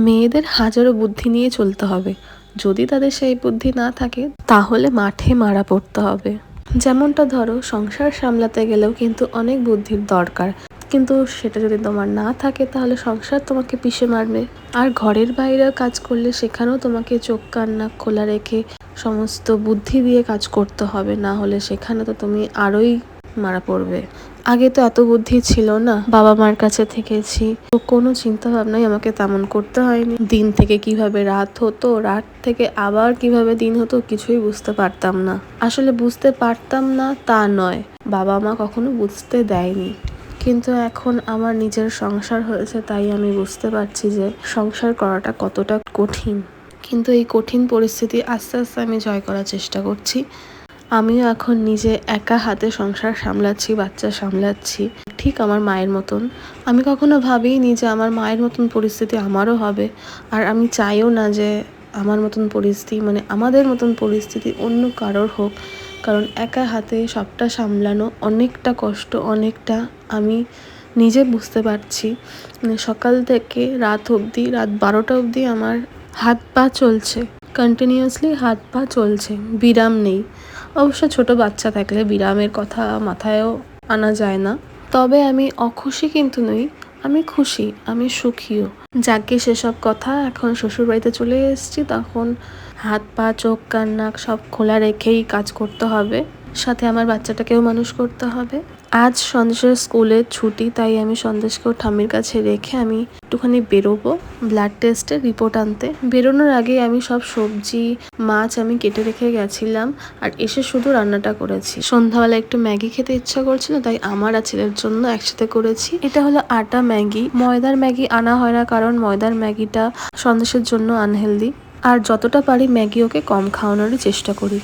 মেয়েদের হাজারো বুদ্ধি নিয়ে চলতে হবে, যদি তাদের সেই বুদ্ধি না থাকে তাহলে মাঠে মারা পড়তে হবে। যেমনটা ধরো, সংসার সামলাতে গেলেও কিন্তু অনেক বুদ্ধির দরকার, কিন্তু সেটা যদি তোমার না থাকে তাহলে সংসার তোমাকে পিষে মারবে। আর ঘরের বাইরে কাজ করলে সেখানেও তোমাকে চোখ কান নাক খোলা রেখে সমস্ত বুদ্ধি দিয়ে কাজ করতে হবে, না হলে সেখানে তো তুমি আরোই মারা পড়বে। আগে তো এত বুদ্ধি ছিল না, বাবা মার কাছে থেকেছি তো কোনো চিন্তা ভাবনাই আমাকে তেমন করতে হয়নি। দিন থেকে কিভাবে রাত হতো, রাত থেকে আবার কিভাবে দিন হতো কিছুই বুঝতে পারতাম না। আসলে বুঝতে পারতাম না তা নয়, বাবা মা কখনো বুঝতে দেয়নি, কিন্তু এখন আমার নিজের সংসার হয়েছে তাই আমি বুঝতে পারছি যে সংসার করাটা কতটা কঠিন। কিন্তু এই কঠিন পরিস্থিতি আস্তে আস্তে আমি জয় করার চেষ্টা করছি। আমিও এখন নিজে একা হাতে সংসার সামলাচ্ছি, বাচ্চা সামলাচ্ছি, ঠিক আমার মায়ের মতন। আমি কখনো ভাবিনি যে আমার মায়ের মতন পরিস্থিতি আমারও হবে, আর আমি চাইও না যে আমার মতন পরিস্থিতি, মানে আমাদের মতন পরিস্থিতি অন্য কারোর হোক, কারণ একা হাতে সবটা সামলানো অনেকটা কষ্ট, অনেকটা আমি নিজে বুঝতে পারছি। মানে সকাল থেকে রাত অবধি, রাত 12টা অবধি আমার হাত পা চলছে, কন্টিনিউয়াসলি হাত পা চলছে, বিরাম নেই। অবশ্য ছোট বাচ্চা থাকলে বিরামের কথা মাথায়ও আনা যায় না। তবে আমি অখুশি কিন্তু নই, আমি খুশি, আমি সুখীও। যাকে সেসব কথা, এখন শ্বশুরবাড়িতে চলে এসেছি, তখন হাত পা চোখ কান নাক সব খোলা রেখেই কাজ করতে হবে, সাথে আমার বাচ্চাটাকেও মানুষ করতে হবে। আজ সন্দেশের স্কুলের ছুটি, তাই আমি সন্দেশকেও ঠাম্মির কাছে রেখে আমি একটুখানি বেরোবো ব্লাড টেস্টের রিপোর্ট আনতে। বেরোনোর আগে আমি সব সবজি মাছ আমি কেটে রেখে গেছিলাম, আর এসে শুধু রান্নাটা করেছি। সন্ধ্যাবেলা একটু ম্যাগি খেতে ইচ্ছা করছিল, তাই আমার আর ছেলের জন্য একসাথে করেছি। এটা হলো আটা ম্যাগি, ময়দার ম্যাগি আনা হয় না, কারণ ময়দার ম্যাগিটা সন্দেশের জন্য আনহেলদি। আর যতটা পারি ম্যাগি ওকে কম খাওয়ানোরই চেষ্টা করি।